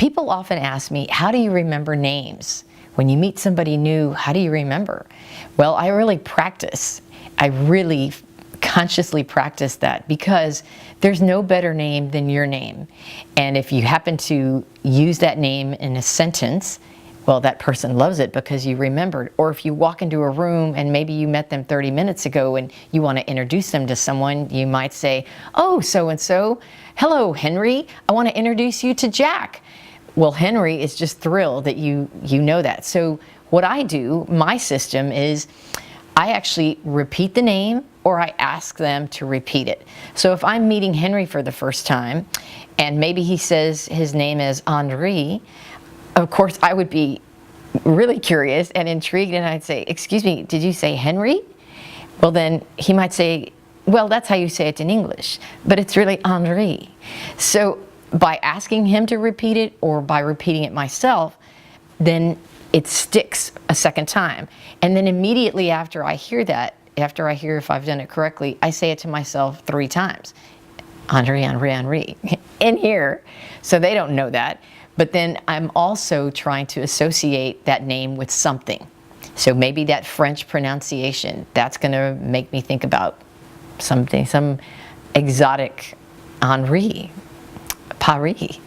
People often ask me, how do you remember names? When you meet somebody new, how do you remember? Well, I really practice. I really consciously practice that, because there's no better name than your name. And if you happen to use that name in a sentence, well, that person loves it because you remembered. Or if you walk into a room and maybe you met them 30 minutes ago and you want to introduce them to someone, you might say, oh, so-and-so, hello, Henry, I want to introduce you to Jack. Well, Henry is just thrilled that you know that. So what I do, my system is, I actually repeat the name, or I ask them to repeat it. So if I'm meeting Henry for the first time, and maybe he says his name is Henri, of course I would be really curious and intrigued, and I'd say, excuse me, did you say Henry? Well, then he might say, well, that's how you say it in English, but it's really Henri. So by asking him to repeat it, or by repeating it myself, then it sticks a second time. And then immediately after I hear that, after I hear if I've done it correctly, I say it to myself 3 times. Henri, Henri, Henri, in here. So they don't know that. But then I'm also trying to associate that name with something. So maybe that French pronunciation, that's gonna make me think about something, some exotic Henri, Paris.